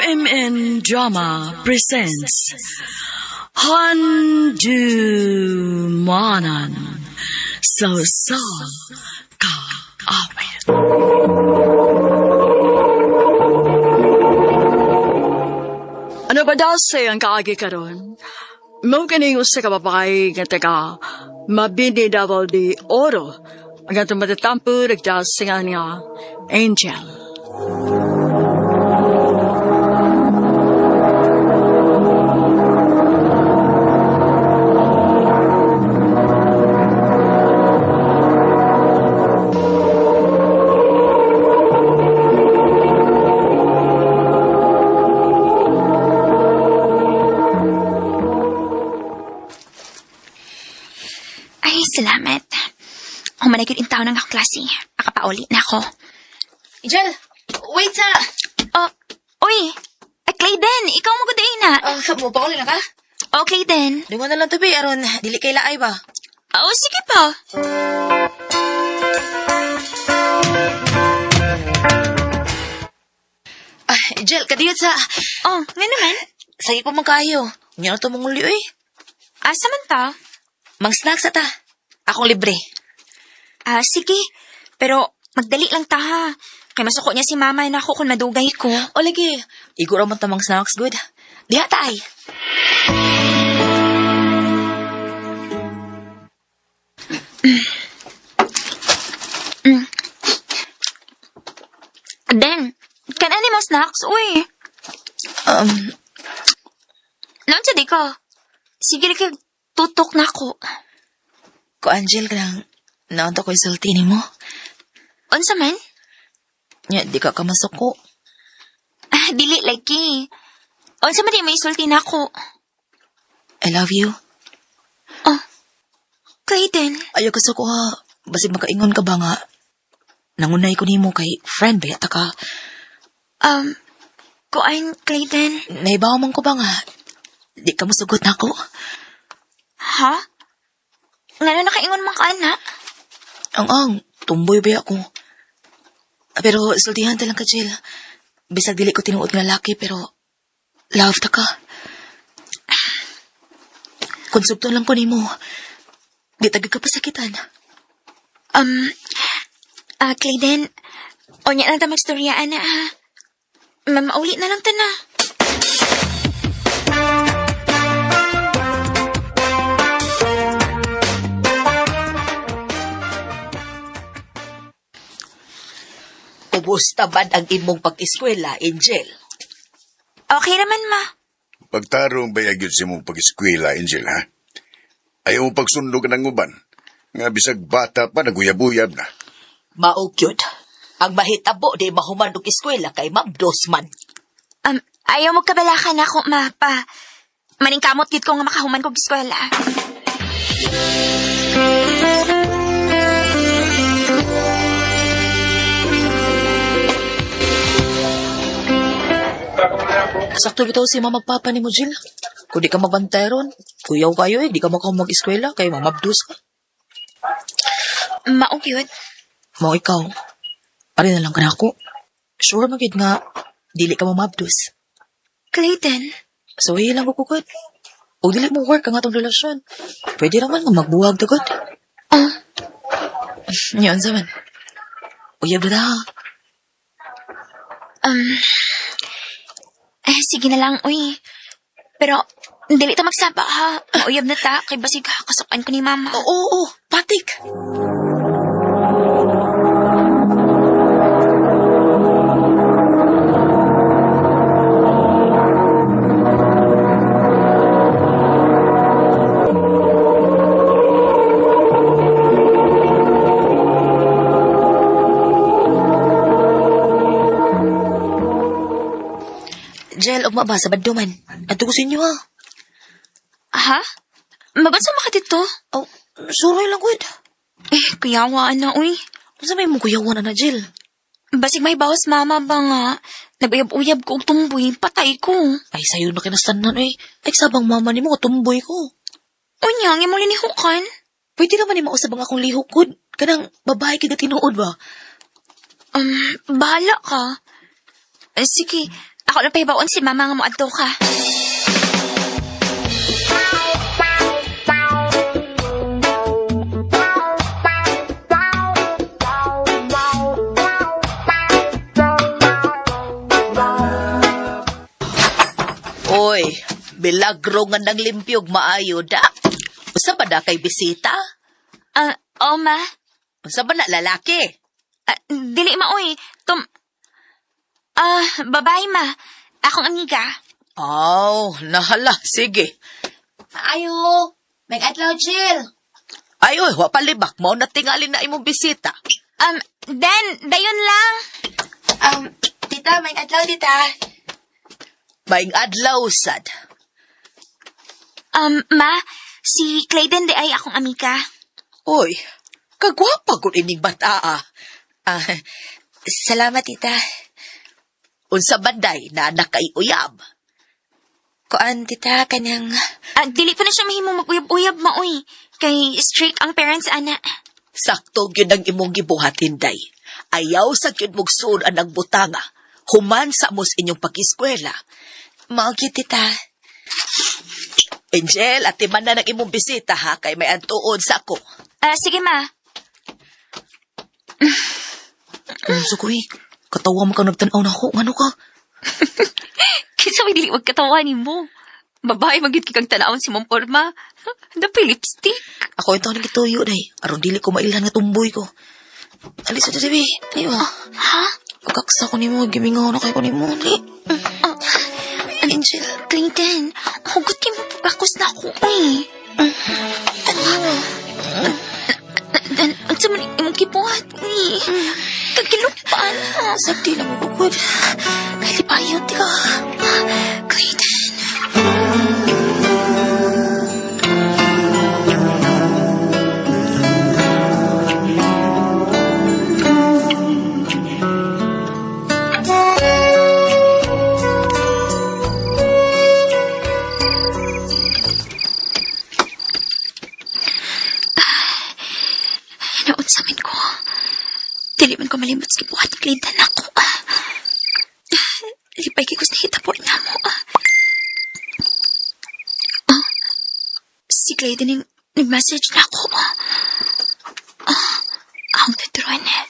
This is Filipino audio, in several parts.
RMN Drama presents Handumanan So Ka Awit. Ano ba daw ang kaagi karon? Mo kining usa ka babae nga taga mabini daw di oro. Ang atong matatampo nagdasingan nga Angel. Salamat. Humanagin yung tao ng akong klase. Makapauli na ako. Angel, wait sa... Uy! Clayden, ikaw maguday na. Pauli na ka? Clayden. Dungan na lang tabi, aron. Dili kay laay ba? Sige pa. Angel, kadiyot sa... Nga naman. Sige pa magkayo. Nga na ito mong uli, oy. Asa man ta? Mang snacks ata. Akong libre. Sige. Pero magdali lang ta ha. Kaya masuko niya si mama na ako kung madugay ko. O lagi. Igo raman tamang snacks, good. Diha taay. Den, kanani mo snacks? Uy. Noon sa di ka. Sige rin kag tutok na ako. Ko Angel ka lang. Naunta ko isulti ni mo. Unsa man? Nya, di ka masuko. Dili lagi. Unsa man di may isulti na ako. I love you. Clayden. Ayaw ka suko ha. Basig makaingon ka ba nga. Nangunay ko ni mo kay friend ba yata ka. Kuan, Clayden. Naibaw man ko ba nga. Di ka masugot na ako. Ha? Nga nakaingon man ka, anak? Ang, tumboy ba ako? Pero sultihan talang ka, Jill. Bisag dili ko tinuod nga laki, pero love ta ka. Konsupto lang ko ni mo. Di tagay ka pasakitan. Clayden, onya lang ta magstoryaan na, ha? Mauli na lang ta na. Kumusta man ang imong pag-eskwela, Angel? Okay naman, ma. Pagtarong bayag yun sa mong pag-eskwela, Angel, ha? Ayaw mo pagsundo ka ng uban. Nga bisag bata pa, naguyab-uyab na. Mao gyud. Ang mahitabo di mahuman og eskwela kay mabdos man. Ayaw mo kabalakan ako, ma, pa. Maningkamot gid ko nga makahuman kog eskwela. Sakto bitaw si magpapa ni mo, Jill. Kung di ka magbantay ron, kuyaw kayo di ka mag-eskwela kay mamabdos ka. Mao gyud. Mao ikaw. Pare na lang ka na ako. Sure magid nga, dili ka mamabdos. Clayden. So, lang ko kukod. O dili mo work ang atong relasyon. Pwede naman nga magbuwag na good. Ngayon sa man. Uyab na ha. Sige na lang, uy. Pero, dili ta magsaba, ha? Mauyab na ta, kay basig kasukan ko ni mama. Oo, patik. Jel, ugma ba sa baduman? Adto ko sa inyo, ha? Ha? Mabansa maka dito? Suroy lang, good. Kuyawa na, uy. Masa may mong kuyawan na, Jill? Basig may bawas mama ba nga? Naguyab-uyab ko og tumboy, patay ko. Ay, sayo na kinastanan, eh. Ay, sabang mama ni mo, tumboy ko. Unya, nga mo linihukan? Pwede naman ni mausabang akong lihok, good. Kanang babae kaya tinuod ba? Bahala ka. Sige, Ako na pahibaon si mama nga mo adto ka. Oy, milagro nga nang limpyog maayo da. Usa ba da kay bisita? Ma. Usa ba na lalaki? Dili maoy. Babae ma. Akong amiga. Oh, nahala. Sige. Ayo, may adlaw, Jill. Ay, oy, wa palibak mo na tingali na imong bisita. Den, dayon lang. Tita, may adlaw, tita. Maing adlaw sad. Ma, si Clayden di ay akong amiga. Oy, kagwapa gud ining bata ah. Salamat, tita. Unsa banday na anak kay uyab. Kuan, tita, kanyang... Dili pa na siya mahimong mag-uyab-uyab, maoy. Kay strict ang parents, ana. Sakto gyud ang imong gibuhatin day. Ayaw sa gyud mog suod anang butanga. Human sa mos inyong pag-eskwela. Maogi, tita. Angel, at timan na ng imong bisita ha, kay may antuon sa ako. Sige, ma. So ko katawa mo ka nagtanaw na ako. Ano ka? Kisa may dili wag katawa ni mo. Babae magit kang tanawon si mong porma. Dapat lipstick. Ako ito nagituyo day. Aron dili ko mailan nga tumboy ko. Alis sa debi. Ayo. Ha? Kakaksa ko ni mo. Gimingaw na kayo ko ni mo. Angel. Clayton, hugot kayo mo pagkakos na ako eh. Ang sa man imong kibuhat ni. Kagilupaan. Sakti na mo bukod. Kalipayo, tika. Clayton. Naunsamin ko. Dili man ko malimot sa kibuhat ni Clayton ako. Lipay kay kus nakita po niya mo. Si Clayton yung nag-message na ako. Ang tutruan eh.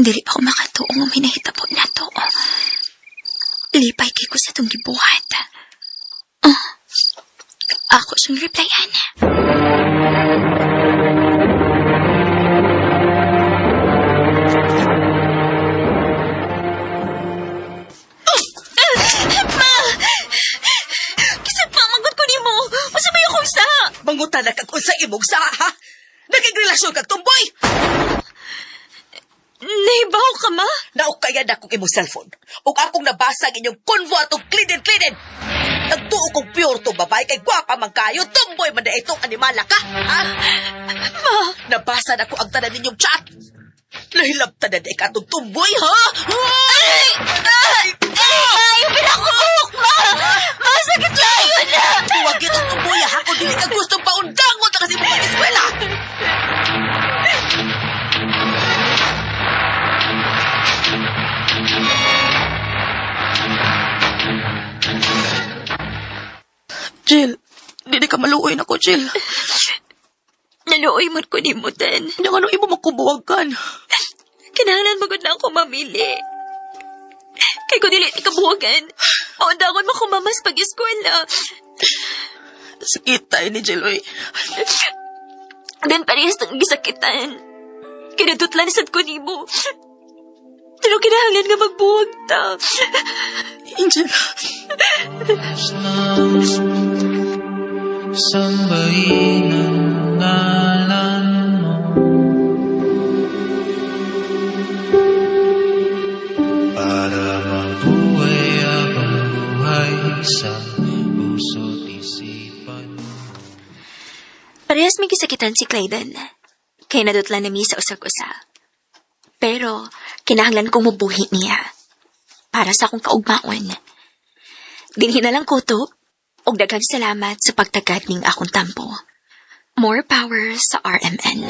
Dili pa ako makatuong ang hinahita po na to. Lipay kay kus atong gibuhat. Ako siyang replyan. Mangutan na kag unsa imong sa ha? Nagigrelasyon kag tumboy? Nahibaw ka, ma? Naukaya na kong imong cellphone. Ug akong nabasa ang inyong konvo atong kliden-kliden. Nagtuo kong pure tong babae kay gwapa man kayo. Tumboy man na itong animala ka. Ha? Ma! Nabasa na ko ang tanan ninyong chat. Nahilabtan na di ka itong tumboy, ha? Ayaw pinakubuk, ma! Masakit lang yun na! Huwag itong tumboy, ha? Kung dili ka gustong paundangon na kasi mo mag-eskwela. Jill, hindi ka maluoy na ko, Jill. Naluoy man ko ni mo, Den. Yung ano imo makubuwagan. Kinahanglan magod na ako mamili. Kay ko dili ikabuwagan. Maundangon mo ko mamas pag-eskwela. Sakit tayo ni Jill, oy. Den parehas ng gisakitan. Kinadutlan sad ko ni mo. Pero kinahanglan nga magbuwag ta. Angel. Sambahin ang ngalan mo. Para mabuhay abang buhay sa puso't isipan mo. Parehas may gisakitan si Clayden. Kaya nadutlan na mi sa usag-usa. Pero kinahanglan kong mabuhi niya. Para sa akong kaugmaon. Dinhi na lang kuto. Og daghang salamat sa pagtagad ning akong tampo. More power sa RMN.